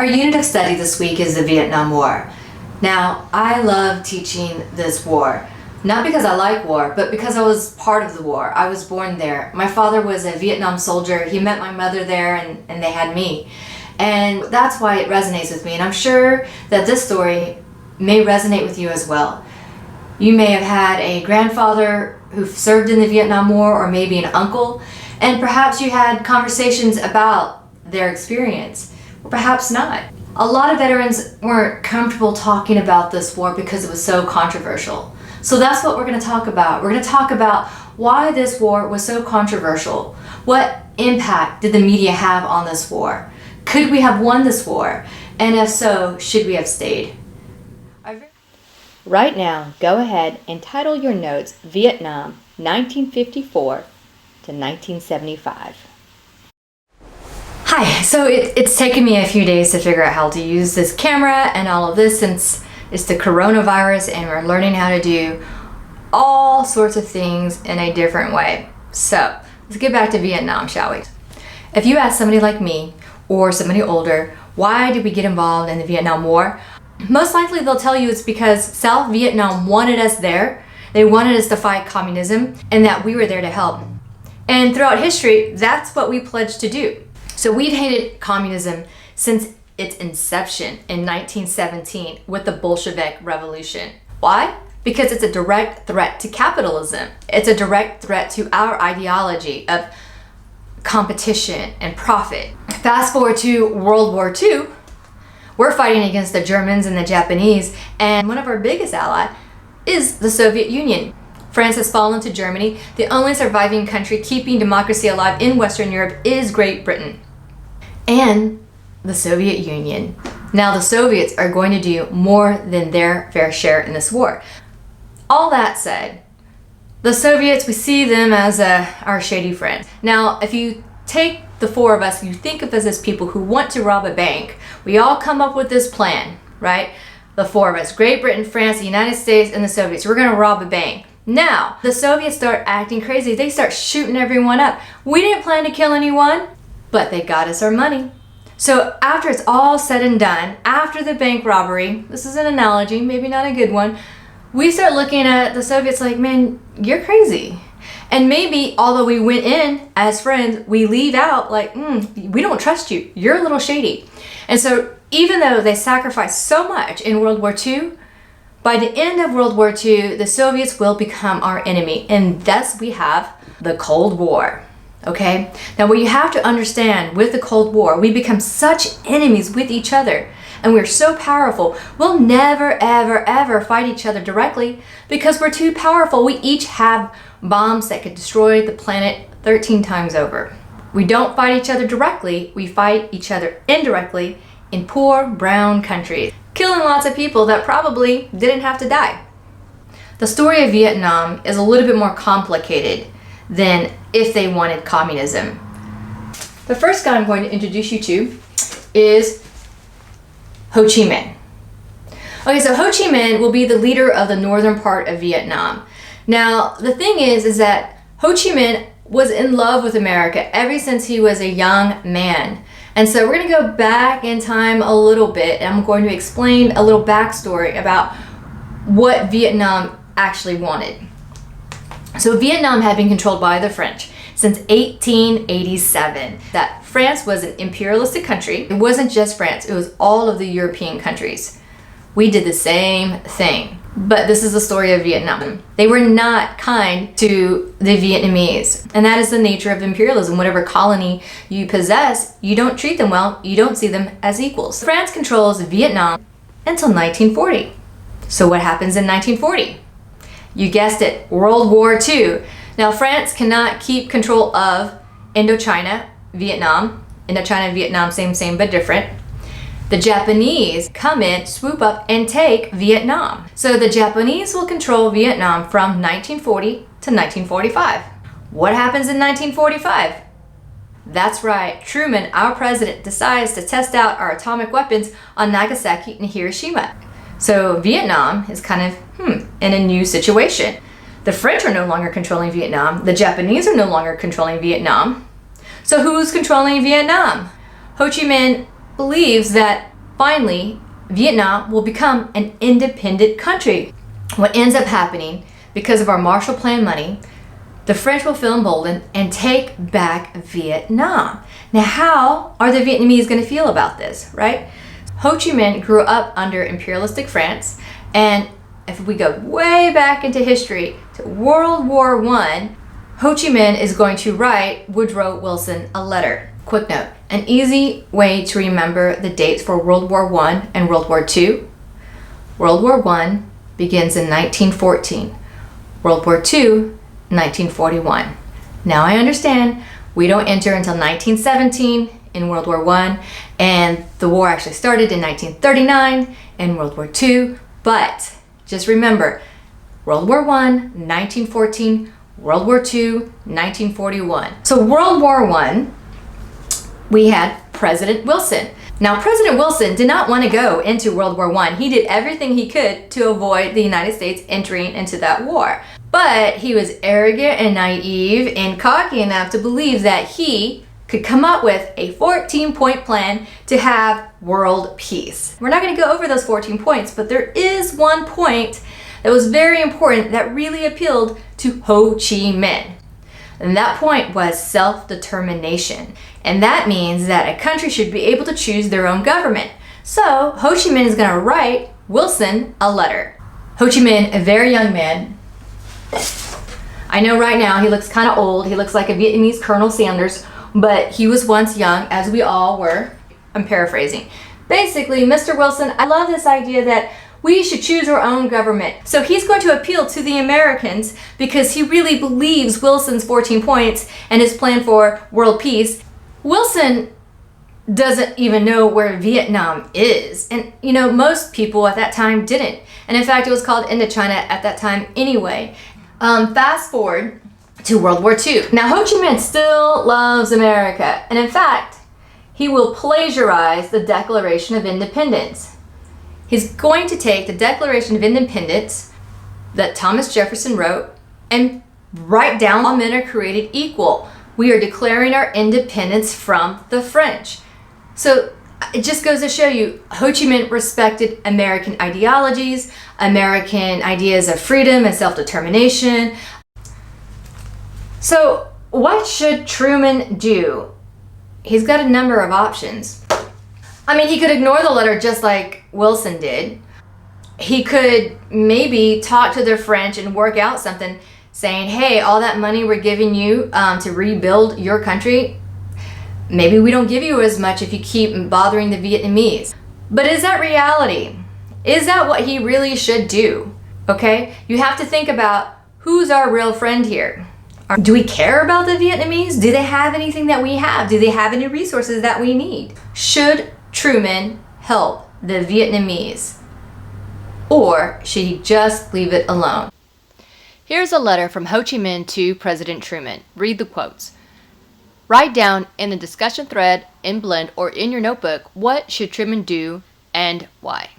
Our unit of study this week is the Vietnam War. Now, I love teaching this war. Not because I like war, but because I was part of the war. I was born there. My father was a Vietnam soldier. He met my mother there and they had me. And that's why it resonates with me. And I'm sure that this story may resonate with you as well. You may have had a grandfather who served in the Vietnam War, or maybe an uncle, and perhaps you had conversations about their experience, or perhaps not. A lot of veterans weren't comfortable talking about this war because it was so controversial. So that's what we're going to talk about. We're going to talk about why this war was so controversial. What impact did the media have on this war? Could we have won this war? And if so, should we have stayed? Right now, go ahead and title your notes Vietnam 1954 to 1975. Hi, so it's taken me a few days to figure out how to use this camera and all of this since it's the coronavirus and we're learning how to do all sorts of things in a different way. So let's get back to Vietnam, shall we? If you ask somebody like me or somebody older, why did we get involved in the Vietnam War? Most likely they'll tell you it's because South Vietnam wanted us there. They wanted us to fight communism and that we were there to help. And throughout history, that's what we pledged to do. So we've hated communism since its inception in 1917 with the Bolshevik Revolution. Why? Because it's a direct threat to capitalism. It's a direct threat to our ideology of competition and profit. Fast forward to World War II, we're fighting against the Germans and the Japanese, and one of our biggest allies is the Soviet Union. France has fallen to Germany. The only surviving country keeping democracy alive in Western Europe is Great Britain and the Soviet Union. Now the Soviets are going to do more than their fair share in this war. All that said, the Soviets, we see them as our shady friends. Now, if you take the four of us, you think of us as people who want to rob a bank. We all come up with this plan, right? The four of us, Great Britain, France, the United States, and the Soviets. We're gonna rob a bank. Now, the Soviets start acting crazy. They start shooting everyone up. We didn't plan to kill anyone, but they got us our money. So after it's all said and done, after the bank robbery, this is an analogy, maybe not a good one, we start looking at the Soviets like, man, you're crazy. And maybe, although we went in as friends, we leave out like, we don't trust you. You're a little shady. And so even though they sacrificed so much in World War II, by the end of World War II, the Soviets will become our enemy. And thus we have the Cold War. Okay? Now what you have to understand with the Cold War, we become such enemies with each other. And we're so powerful. We'll never, ever, ever fight each other directly because we're too powerful. We each have bombs that could destroy the planet 13 times over. We don't fight each other directly. We fight each other indirectly in poor brown countries, killing lots of people that probably didn't have to die. The story of Vietnam is a little bit more complicated than if they wanted communism. The first guy I'm going to introduce you to is Ho Chi Minh. Okay, so Ho Chi Minh will be the leader of the northern part of Vietnam. Now, the thing is that Ho Chi Minh was in love with America ever since he was a young man. And so we're going to go back in time a little bit, and I'm going to explain a little backstory about what Vietnam actually wanted. So Vietnam had been controlled by the French since 1887. That France was an imperialistic country. It wasn't just France, it was all of the European countries. We did the same thing. But this is the story of Vietnam. They were not kind to the Vietnamese. And that is the nature of imperialism. Whatever colony you possess, you don't treat them well, you don't see them as equals. France controls Vietnam until 1940. So what happens in 1940? You guessed it, World War II. Now France cannot keep control of Indochina, Vietnam. Indochina, Vietnam, same but different. The Japanese come in, swoop up, and take Vietnam. So the Japanese will control Vietnam from 1940 to 1945. What happens in 1945? That's right, Truman, our president, decides to test out our atomic weapons on Nagasaki and Hiroshima. So Vietnam is kind of, in a new situation. The French are no longer controlling Vietnam. The Japanese are no longer controlling Vietnam. So who's controlling Vietnam? Ho Chi Minh believes that finally Vietnam will become an independent country. What ends up happening, because of our Marshall Plan money, the French will feel emboldened and take back Vietnam. Now, how are the Vietnamese going to feel about this, right? Ho Chi Minh grew up under imperialistic France, and if we go way back into history to World War I, Ho Chi Minh is going to write Woodrow Wilson a letter. Quick note, an easy way to remember the dates for World War I and World War II. World War I begins in 1914. World War II, 1941. Now I understand we don't enter until 1917 in World War I, and the war actually started in 1939 in World War II, but just remember, World War I, 1914, World War II, 1941. So World War I, we had President Wilson. Now, President Wilson did not want to go into World War I. He did everything he could to avoid the United States entering into that war. But he was arrogant and naive and cocky enough to believe that he could come up with a 14-point plan to have world peace. We're not going to go over those 14 points, but there is one point that was very important that really appealed to Ho Chi Minh. And that point was self-determination. And that means that a country should be able to choose their own government. So Ho Chi Minh is going to write Wilson a letter. Ho Chi Minh, a very young man. I know right now he looks kind of old. He looks like a Vietnamese Colonel Sanders, but he was once young, as we all were. I'm paraphrasing. Basically, Mr. Wilson, I love this idea that we should choose our own government. So he's going to appeal to the Americans because he really believes Wilson's 14 points and his plan for world peace. Wilson doesn't even know where Vietnam is. And you know, most people at that time didn't. And in fact, it was called Indochina at that time anyway. Fast forward to World War II. Now, Ho Chi Minh still loves America. And in fact, he will plagiarize the Declaration of Independence. He's going to take the Declaration of Independence that Thomas Jefferson wrote and write down all men are created equal. We are declaring our independence from the French. So it just goes to show you, Ho Chi Minh respected American ideologies, American ideas of freedom and self-determination. So what should Truman do? He's got a number of options. I mean, he could ignore the letter just like Wilson did. He could maybe talk to the French and work out something saying, hey, all that money we're giving you to rebuild your country, maybe we don't give you as much if you keep bothering the Vietnamese. But is that reality? Is that what he really should do? Okay, you have to think about who's our real friend here. Do we care about the Vietnamese? Do they have anything that we have? Do they have any resources that we need? Should Truman help the Vietnamese? Or should he just leave it alone? Here's a letter from Ho Chi Minh to President Truman. Read the quotes. Write down in the discussion thread, in Blend, or in your notebook, what should Truman do and why.